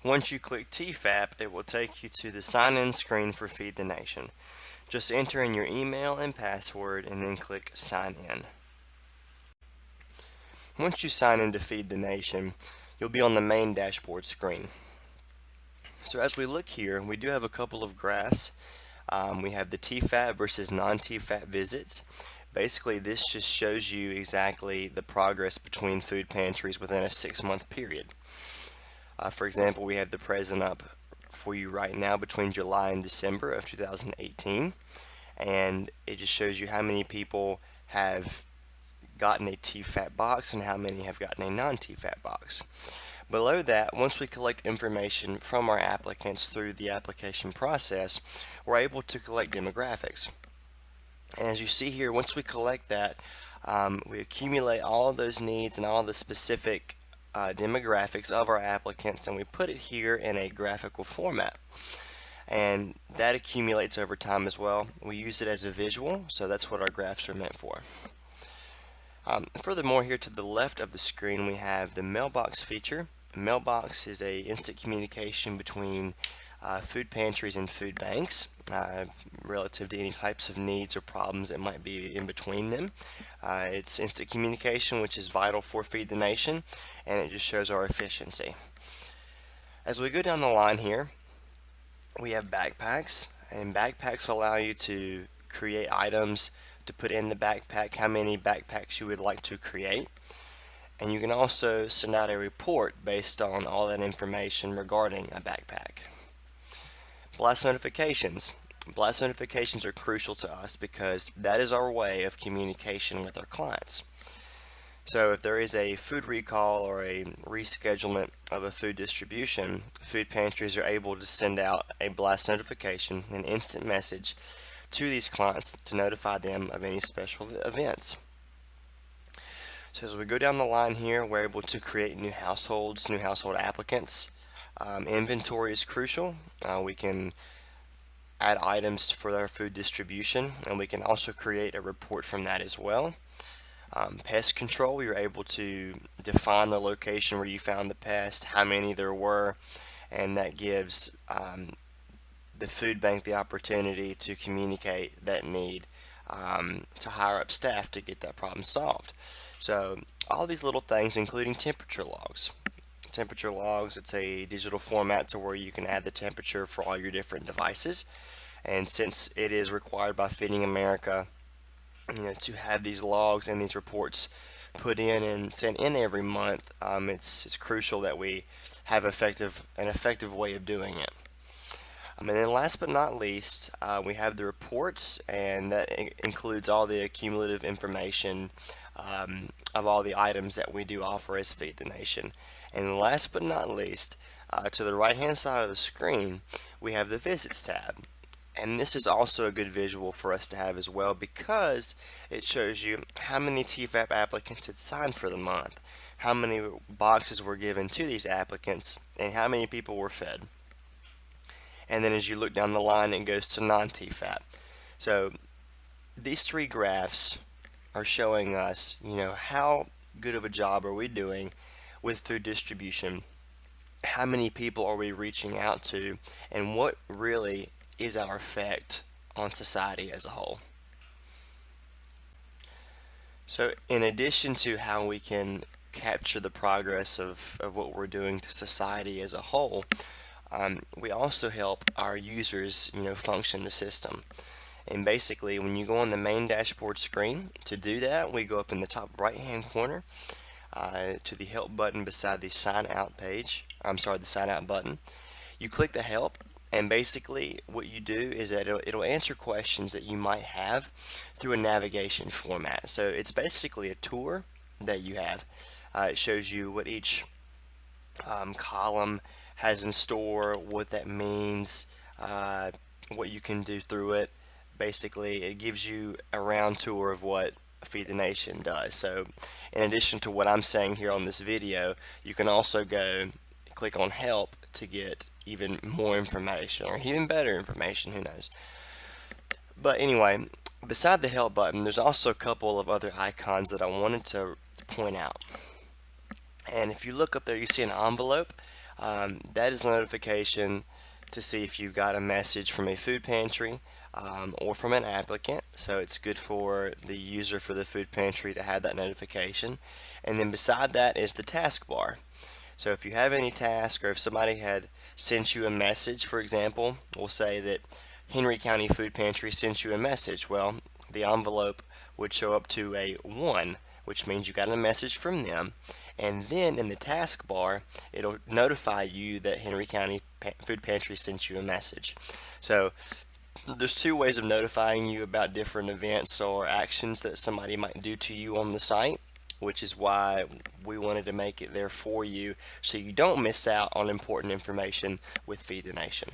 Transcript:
Once you click TFAP, it will take you to the sign-in screen for Feed the Nation. Just enter in your email and password and then click Sign In. Once you sign in to Feed the Nation, you'll be on the main dashboard screen. So as we look here, we do have a couple of graphs. We have the TFAP versus non-TFAP visits. Basically, this just shows you exactly the progress between food pantries within a 6-month period. For example, we have the present up for you right now between July and December of 2018, and it just shows you how many people have gotten a TFAP box and how many have gotten a non-TFAP box. Below that, once we collect information from our applicants through the application process, we're able to collect demographics. And as you see here, once we collect that, we accumulate all of those needs and all the specific demographics of our applicants, and we put it here in a graphical format. And that accumulates over time as well. We use it as a visual, so that's what our graphs are meant for. Furthermore, here to the left of the screen we have the mailbox feature. Mailbox is a instant communication between food pantries and food banks relative to any types of needs or problems that might be in between them. It's instant communication, which is vital for Feed the Nation, and it just shows our efficiency. As we go down the line here, we have backpacks, and backpacks allow you to create items to put in the backpack, how many backpacks you would like to create. And you can also send out a report based on all that information regarding a backpack. Blast notifications. Blast notifications are crucial to us because that is our way of communication with our clients. So if there is a food recall or a reschedulement of a food distribution, food pantries are able to send out a blast notification, an instant message to these clients to notify them of any special events. So as we go down the line here, we're able to create new households, new household applicants. Inventory is crucial. We can add items for our food distribution, and we can also create a report from that as well. Pest control, you're able to define the location where you found the pest, how many there were, and that gives the food bank the opportunity to communicate that need to hire up staff to get that problem solved. So all these little things, including temperature logs. Temperature logs, it's a digital format to where you can add the temperature for all your different devices. And since it is required by Feeding America, to have these logs and these reports put in and sent in every month, it's crucial that we have an effective way of doing it. And then last but not least, we have the reports, and that includes all the cumulative information of all the items that we do offer as Feed the Nation. And last but not least, to the right hand side of the screen, we have the Visits tab. And this is also a good visual for us to have as well because it shows you how many TFAP applicants had signed for the month, how many boxes were given to these applicants, and how many people were fed. And then as you look down the line, it goes to non-TFAP. So these three graphs are showing us, how good of a job are we doing with food distribution, how many people are we reaching out to, and what really is our effect on society as a whole. So in addition to how we can capture the progress of what we're doing to society as a whole, we also help our users, function the system. And basically, when you go on the main dashboard screen, to do that, we go up in the top right-hand corner to the help button beside the sign out button. You click the help, and basically what you do is that it'll answer questions that you might have through a navigation format. So it's basically a tour that you have. It shows you what each column has in store, what that means, what you can do through it. Basically, it gives you a round tour of what Feed the Nation does. So in addition to what I'm saying here on this video, you can also go click on help to get even more information or even better information, who knows. But anyway, beside the help button, there's also a couple of other icons that I wanted to point out. And if you look up there, you see an envelope. That is a notification to see if you got a message from a food pantry or from an applicant. So it's good for the user for the food pantry to have that notification. And then beside that is the taskbar. So if you have any task, or if somebody had sent you a message, for example, we'll say that Henry County Food Pantry sent you a message. Well, the envelope would show up to a 1, which means you got a message from them. And then in the taskbar, it'll notify you that Henry County Food Pantry sent you a message. So there's two ways of notifying you about different events or actions that somebody might do to you on the site, which is why we wanted to make it there for you so you don't miss out on important information with Feed the Nation.